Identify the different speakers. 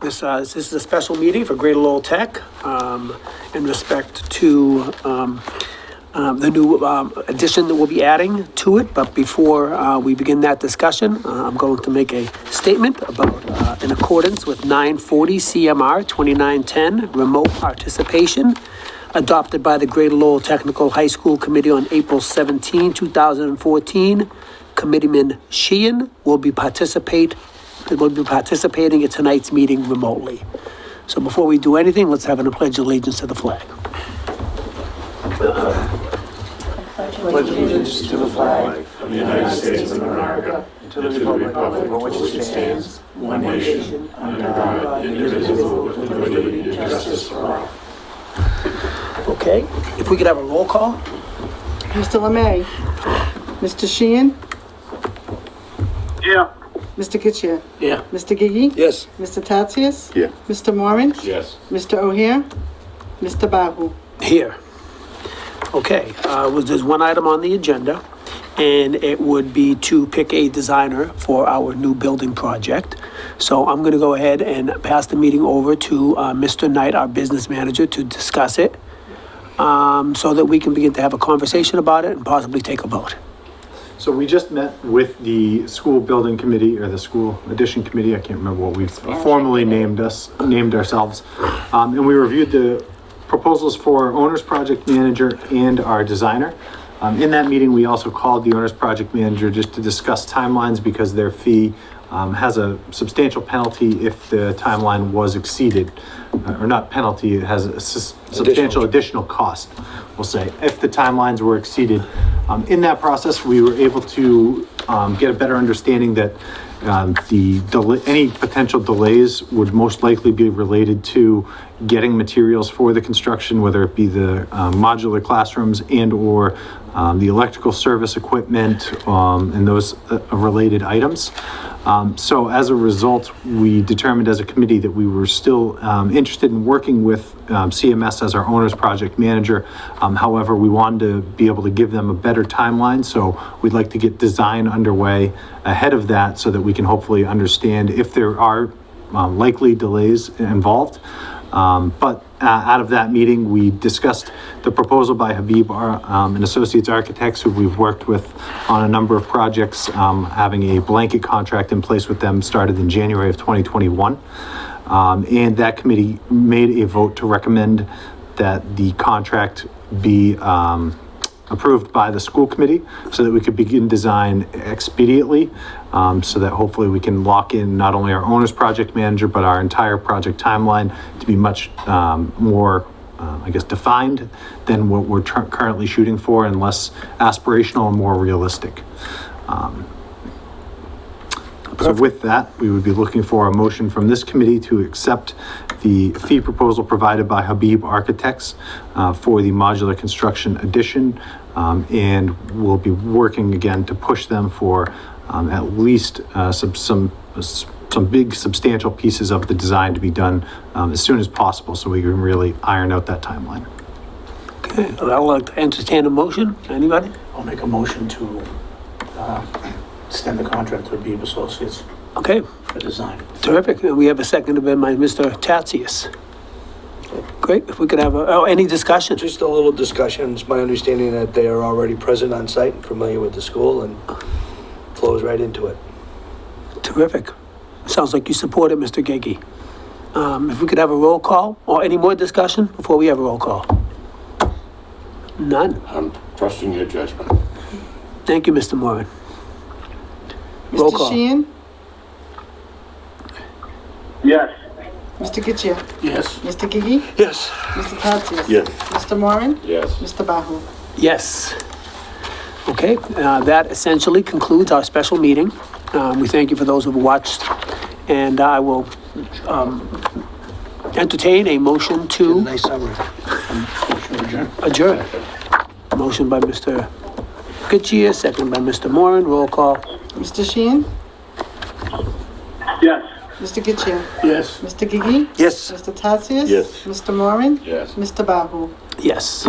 Speaker 1: This is a special meeting for Greater Lowell Tech in respect to the new addition that we'll be adding to it. But before we begin that discussion, I'm going to make a statement about, in accordance with 940 CMR 2910, remote participation, adopted by the Greater Lowell Technical High School Committee on April 17, 2014. Committeeman Sheehan will be participating at tonight's meeting remotely. So before we do anything, let's have a pledge of allegiance to the flag.
Speaker 2: Pledge allegiance to the flag of the United States of America, and to the republic for which it stands, one nation, under God, indivisible, with liberty and justice for all.
Speaker 1: Okay, if we could have a roll call.
Speaker 3: Mr. Lemay. Mr. Sheehan.
Speaker 4: Yeah.
Speaker 3: Mr. Kitchier.
Speaker 1: Yeah.
Speaker 3: Mr. Gigi.
Speaker 2: Yes.
Speaker 3: Mr. Tatsias.
Speaker 2: Yeah.
Speaker 3: Mr. Moran.
Speaker 2: Yes.
Speaker 3: Mr. O'Hare. Mr. Bahu.
Speaker 1: Here. Okay, there's one item on the agenda, and it would be to pick a designer for our new building project. So I'm going to go ahead and pass the meeting over to Mr. Knight, our business manager, to discuss it, so that we can begin to have a conversation about it and possibly take a vote.
Speaker 5: So we just met with the school building committee, or the school addition committee, I can't remember what we've formally named ourselves. And we reviewed the proposals for our owner's project manager and our designer. In that meeting, we also called the owner's project manager just to discuss timelines, because their fee has a substantial penalty if the timeline was exceeded, or not penalty, it has a substantial additional cost, we'll say, if the timelines were exceeded. In that process, we were able to get a better understanding that any potential delays would most likely be related to getting materials for the construction, whether it be the modular classrooms and or the electrical service equipment and those related items. So as a result, we determined as a committee that we were still interested in working with CMS as our owner's project manager. However, we wanted to be able to give them a better timeline. So we'd like to get design underway ahead of that, so that we can hopefully understand if there are likely delays involved. But out of that meeting, we discussed the proposal by Habib and Associates Architects, who we've worked with on a number of projects, having a blanket contract in place with them started in January of 2021. And that committee made a vote to recommend that the contract be approved by the school committee, so that we could begin design expedientely, so that hopefully we can lock in not only our owner's project manager, but our entire project timeline to be much more, I guess, defined than what we're currently shooting for, and less aspirational and more realistic. So with that, we would be looking for a motion from this committee to accept the fee proposal provided by Habib Architects for the modular construction addition, and we'll be working again to push them for at least some big substantial pieces of the design to be done as soon as possible, so we can really iron out that timeline.
Speaker 1: Okay, I'll entertain a motion. Anybody?
Speaker 2: I'll make a motion to extend the contract to Habib Associates
Speaker 1: Okay,
Speaker 2: for design.
Speaker 1: terrific. We have a second by Mr. Tatsias. Great, if we could have any discussion?
Speaker 6: Just a little discussion. It's my understanding that they are already present on site and familiar with the school, and flows right into it.
Speaker 1: Terrific. Sounds like you support it, Mr. Gigi. If we could have a roll call, or any more discussion before we have a roll call? None.
Speaker 7: I'm trusting your judgment.
Speaker 1: Thank you, Mr. Moran. Roll
Speaker 3: Mr.
Speaker 1: call.
Speaker 3: Sheehan.
Speaker 4: Yes.
Speaker 3: Mr. Kitchier.
Speaker 2: Yes.
Speaker 3: Mr. Gigi.
Speaker 2: Yes.
Speaker 3: Mr. Tatsias.
Speaker 7: Yes.
Speaker 3: Mr. Moran.
Speaker 7: Yes.
Speaker 3: Mr. Bahu.
Speaker 1: Yes. Okay, that essentially concludes our special meeting. We thank you for those who've watched, and I will entertain a motion to
Speaker 6: Nice summary.
Speaker 1: adjourn. Motion by Mr. Kitchier, second by Mr. Moran. Roll call.
Speaker 3: Mr. Sheehan.
Speaker 4: Yes.
Speaker 3: Mr. Kitchier.
Speaker 2: Yes.
Speaker 3: Mr. Gigi.
Speaker 2: Yes.
Speaker 3: Mr. Tatsias.
Speaker 7: Yes.
Speaker 3: Mr. Moran.
Speaker 7: Yes.
Speaker 3: Mr. Bahu.
Speaker 1: Yes.